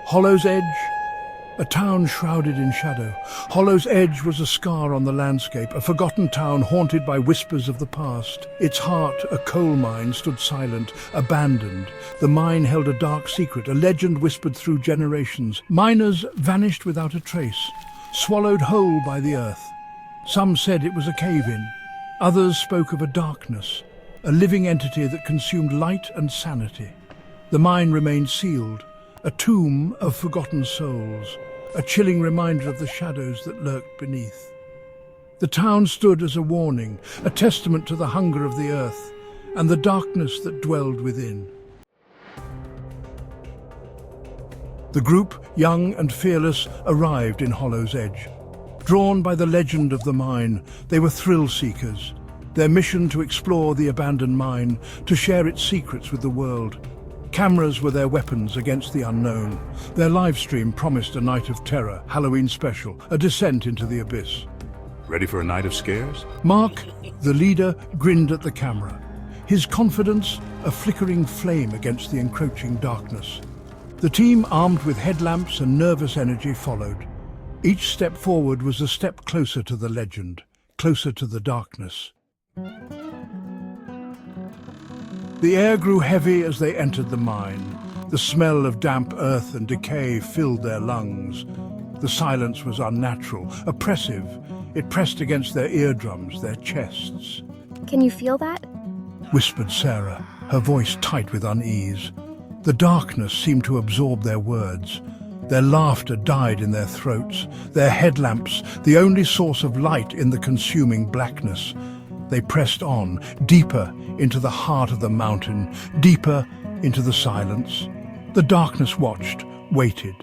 Hollow's Edge, a town shrouded in shadow. Hollow's Edge was a scar on the landscape, a forgotten town haunted by whispers of the past. Its heart, a coal mine, stood silent, abandoned. The mine held a dark secret, a legend whispered through generations. Miners vanished without a trace, swallowed whole by the earth. Some said it was a cave-in. Others spoke of a darkness, a living entity that consumed light and sanity. The mine remained sealed, a tomb of forgotten souls, a chilling reminder of the shadows that lurked beneath. The town stood as a warning, a testament to the hunger of the earth and the darkness that dwelled within. The group, young and fearless, arrived in Hollow's Edge. Drawn by the legend of the mine, they were thrill-seekers. Their mission to explore the abandoned mine, to share its secrets with the world. Cameras were their weapons against the unknown. Their live stream promised a night of terror, Halloween special, a descent into the abyss. Ready for a night of scares? Mark, the leader, grinned at the camera. His confidence, a flickering flame against the encroaching darkness. The team, armed with headlamps and nervous energy, followed. Each step forward was a step closer to the legend, closer to the darkness. The air grew heavy as they entered the mine. The smell of damp earth and decay filled their lungs. The silence was unnatural, oppressive. It pressed against their eardrums, their chests. Can you feel that? Whispered Sarah, her voice tight with unease. The darkness seemed to absorb their words. Their laughter died in their throats, their headlamps, the only source of light in the consuming blackness. They pressed on, deeper into the heart of the mountain, deeper into the silence. The darkness watched, waited.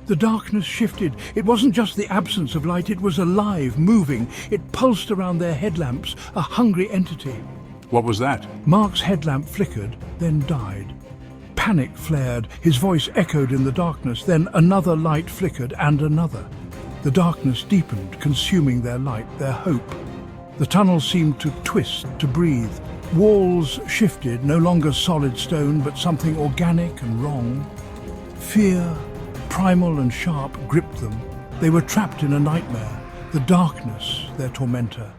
The darkness shifted. It wasn't just the absence of light, it was alive, moving. It pulsed around their headlamps, a hungry entity. What was that? Mark's headlamp flickered, then died. Panic flared, his voice echoed in the darkness, then another light flickered and another. The darkness deepened, consuming their light, their hope. The tunnel seemed to twist, to breathe. Walls shifted, no longer solid stone, but something organic and wrong. Fear, primal and sharp, gripped them. They were trapped in a nightmare, the darkness, their tormentor.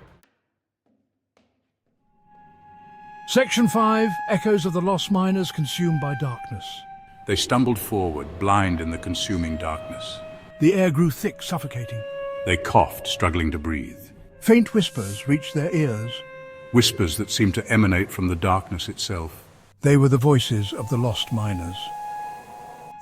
Section 5, Echoes of the Lost Miners Consumed by Darkness. They stumbled forward, blind in the consuming darkness. The air grew thick, suffocating. They coughed, struggling to breathe. Faint whispers reached their ears. Whispers that seemed to emanate from the darkness itself. They were the voices of the lost miners.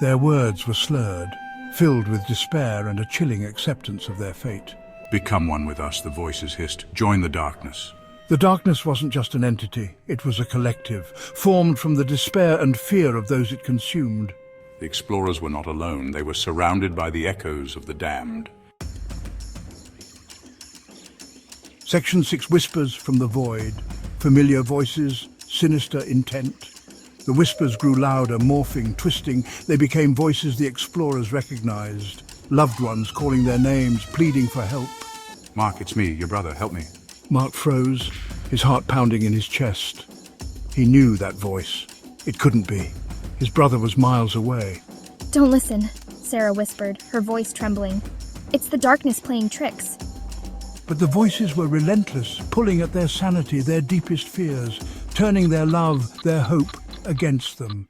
Their words were slurred, filled with despair and a chilling acceptance of their fate. Become one with us, the voices hissed. Join the darkness. The darkness wasn't just an entity, it was a collective, formed from the despair and fear of those it consumed. The explorers were not alone. They were surrounded by the echoes of the damned. Section 6, Whispers from the Void. Familiar voices, sinister intent. The whispers grew louder, morphing, twisting. They became voices the explorers recognized. Loved ones calling their names, pleading for help. Mark, it's me, your brother. Help me. Mark froze, his heart pounding in his chest. He knew that voice. It couldn't be. His brother was miles away. Don't listen, Sarah whispered, her voice trembling. It's the darkness playing tricks. But the voices were relentless, pulling at their sanity, their deepest fears, turning their love, their hope, against them.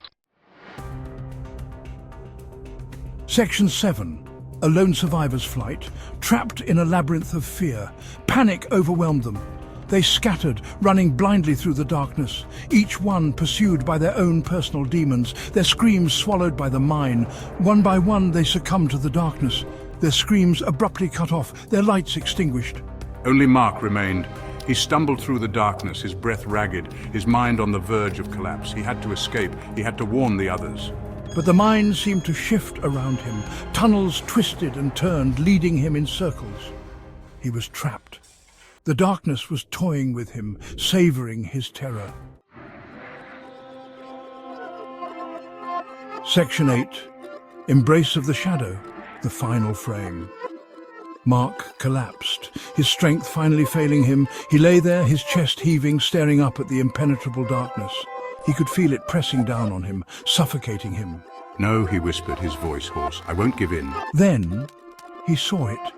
Section 7. A lone survivor's flight, trapped in a labyrinth of fear. Panic overwhelmed them. They scattered, running blindly through the darkness, each one pursued by their own personal demons, their screams swallowed by the mine. One by one they succumbed to the darkness, their screams abruptly cut off, their lights extinguished. Only Mark remained. He stumbled through the darkness, his breath ragged, his mind on the verge of collapse. He had to escape. He had to warn the others. But the mine seemed to shift around him. Tunnels twisted and turned, leading him in circles. He was trapped. The darkness was toying with him, savoring his terror. Section 8. Embrace of the Shadow, the final frame. Mark collapsed, his strength finally failing him. He lay there, his chest heaving, staring up at the impenetrable darkness. He could feel it pressing down on him, suffocating him. "No," he whispered, his voice hoarse. "I won't give in." Then he saw it.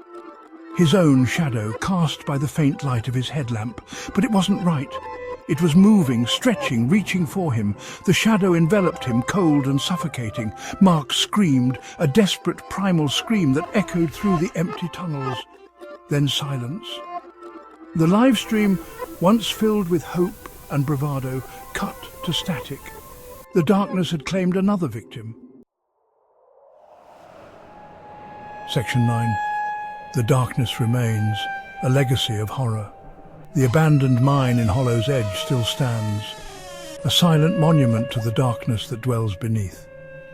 His own shadow cast by the faint light of his headlamp. But it wasn't right. It was moving, stretching, reaching for him. The shadow enveloped him, cold and suffocating. Mark screamed, a desperate primal scream that echoed through the empty tunnels. Then silence. The live stream, once filled with hope and bravado, cut to static. The darkness had claimed another victim. Section 9. The darkness remains, a legacy of horror. The abandoned mine in Hollow's Edge still stands, a silent monument to the darkness that dwells beneath.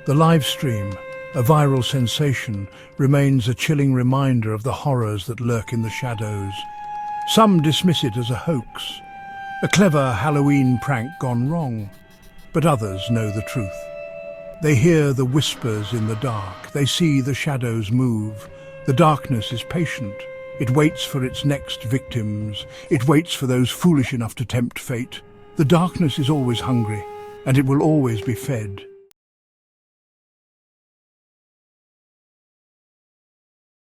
The live stream, a viral sensation, remains a chilling reminder of the horrors that lurk in the shadows. Some dismiss it as a hoax, a clever Halloween prank gone wrong, but others know the truth. They hear the whispers in the dark, they see the shadows move. The darkness is patient. It waits for its next victims. It waits for those foolish enough to tempt fate. The darkness is always hungry, and it will always be fed.